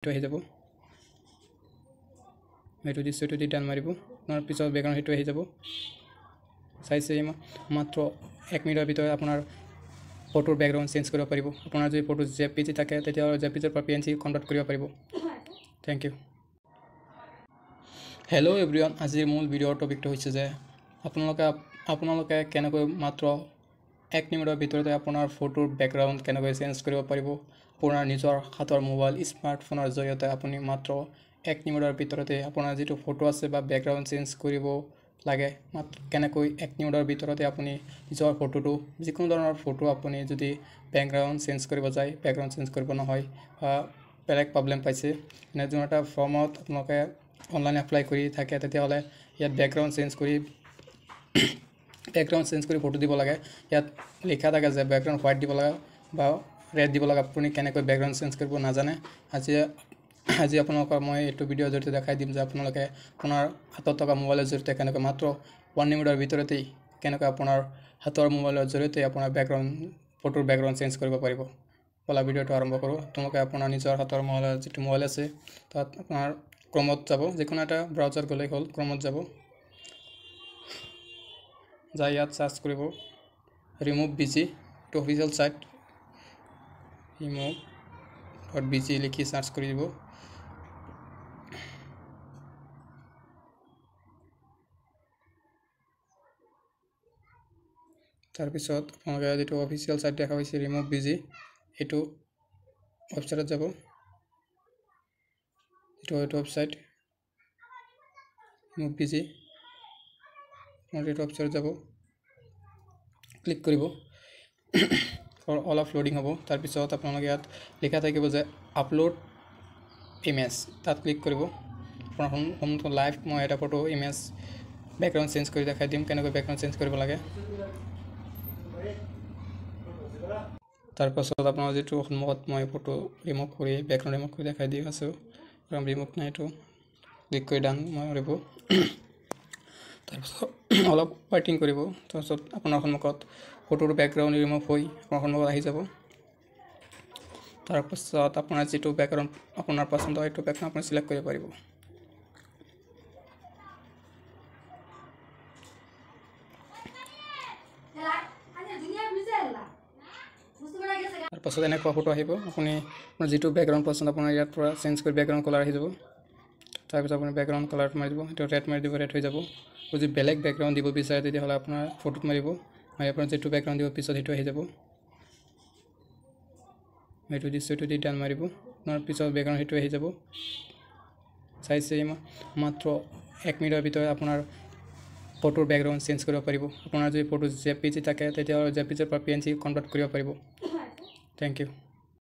আহি যাব এইটো দিছোঁ এইটো দি ডান মাৰিব আপোনাৰ পিছত বেকগ্ৰাউণ্ড সেইটো আহি যাব চাইছে মাত্ৰ 1 মিনিটৰ ভিতৰত আপোনাৰ ফটোৰ বেকগ্ৰাউণ্ড চেঞ্জ কৰিব পাৰিব আপোনাৰ যদি ফটো জেপিজি থাকে তেতিয়াহ'লে জেপিজিৰ পৰা পিএনজি কনভাৰ্ট কৰিব পাৰিব থেংক ইউ হেল্ল' এভৰিৱান আজিৰ মূল ভিডিঅ'ৰ টপিকটো হৈছে যে আপোনালোকে কেনেকৈ মাত্ৰ 1 মিনিটৰ ভিতৰতে আপোনাৰ ফটোৰ বেকগ্ৰাউণ্ড কেনেকৈ চেঞ্জ কৰিব পাৰিব আপোনাৰ নিজৰ হাতৰ মোবাইল স্মাৰ্টফোনৰ জৰিয়তে আপুনি মাত্ৰ 1 মিনিটৰ ভিতৰতে আপোনাৰ যিটো ফটো আছে বা বেকগ্ৰাউণ্ড চেঞ্জ কৰিব লাগে কেনেকৈ 1 মিনিটৰ ভিতৰতে আপুনি নিজৰ ফটোটো যিকোনো ধৰণৰ ফটো আপুনি যদি বেকগ্ৰাউণ্ড চেঞ্জ কৰিব যায় বেকগ্ৰাউণ্ড চেঞ্জ কৰিব নহয় বা বেলেগ প্ৰব্লেম পাইছে এনেধৰণৰ এটা ফৰ্মত আপোনালোকে অনলাইন এপ্লাই কৰি থাকে তেতিয়াহ'লে ইয়াত বেকগ্ৰাউণ্ড চেঞ্জ কৰি ফটো দিব লাগে ইয়াত লিখা থাকে যে বেকগ্ৰাউণ্ড হোৱাইট দিব লাগে বা ৰেড দিব লাগে আপুনি কেনেকৈ বেকগ্ৰাউণ্ড চেঞ্জ কৰিব নাজানে আজি আপোনালোকক মই এইটো ভিডিঅ'ৰ জৰিয়তে দেখাই দিম যে আপোনালোকে আপোনাৰ হাতত থকা মোবাইলৰ জৰিয়তে কেনেকৈ মাত্ৰ 1 মিনিটৰ ভিতৰতেই কেনেকৈ আপোনাৰ হাতৰ মোবাইলৰ জৰিয়তে আপোনাৰ ফটোৰ বেকগ্ৰাউণ্ড চেঞ্জ কৰিব পাৰিব বলা ভিডিঅ'টো আৰম্ভ কৰোঁ আপোনালোকে আপোনাৰ নিজৰ হাতৰ মোবাইলৰ যিটো মোবাইল আছে তাত আপোনাৰ ক্ৰমত যাব যিকোনো এটা ব্ৰাউজাৰ গ'লেই হ'ল ক্ৰমত যাব যাই ইয়াত সাৰ্চ কৰিব ৰিমুভ বিজি এইটো অফিচিয়েল সাইট remove.bg লিখি সাৰ্চ কৰি দিব তাৰপিছত আপোনালোকে যেটো অফিচিয়েল সাইট দেখা হৈছে remove.bg এটো ওয়েবসাইটত যাব এটো ওয়েবসাইট remove.bg আপোনালোকে ওয়েবসাইটত যাব ক্লিক কৰিব অলপ লোডিং হ'ব তাৰপিছত আপোনালোকে ইয়াত লিখা থাকিব যে আপলোড ইমেজ তাত ক্লিক কৰিব আপোনাৰ হোমটো লাইভ মই এটা ফটো ইমেজ বেকগ্ৰাউণ্ড চেঞ্জ কৰি দেখাই দিম কেনেকৈ বেকগ্ৰাউণ্ড চেঞ্জ কৰিব লাগে তাৰপিছত আপোনাৰ যেটো সন্মুখত মই ফটো ৰিমুভ কৰি বেকগ্ৰাউণ্ড ৰিমুভ কৰি দেখাই দি আছো কাৰণ ৰিমুভ নাই এটো ক্লিক কৰি ডান মাৰিব তাৰপিছত অলপ ৱেটিং কৰিব তাৰপিছত আপোনাৰ সন্মুখত ফটোৰ বেকগ্ৰাউণ্ড ৰিমুভ হৈ আপোনাৰ সন্মুখত আহি যাব তাৰপিছত আপোনাৰ যেটো বেকগ্ৰাউণ্ড আপোনাৰ পছন্দ হয় এইটো বেকগ্ৰাউণ্ড আপুনি সিলেক্ট কৰিব পাৰিব তাৰপিছত এনেকুৱা ফটো আহিব আপুনি আপোনাৰ যেটো বেকগ্ৰাউণ্ড পছন্দ আপোনাৰ ইয়াৰ পৰা চেঞ্জ কৰি বেকগ্ৰাউণ্ড কালাৰ আহি যাব তাৰপিছত আপুনি বেকগ্ৰাউণ্ড কালাৰ মাৰি দিব এটো ৰেড মাৰি দিব ৰেড হৈ যাব যদি বেলেগ বেকগ্ৰাউণ্ড দিব বিচাৰে তেতিয়াহ'লে আপোনাৰ ফটোত মাৰিব আৰু আপোনাৰ যেটো বেকগ্ৰাউণ্ড দিব পিছত হেটো আহি যাব এইটো দিছোঁ এইটো দি ডান মাৰিব আপোনাৰ পিছত বেকগ্ৰাউণ্ড হেটো আহি যাব চাইছে মাত্ৰ 1 মিনিটৰ ভিতৰত আপোনাৰ ফটোৰ বেকগ্ৰাউণ্ড চেঞ্জ কৰিব পাৰিব আপোনাৰ যদি ফটো জেপিজি থাকে তেতিয়াহ'লে জেপিজিৰ পৰা পিএনজি কনভাৰ্ট কৰিব পাৰিব Thank you.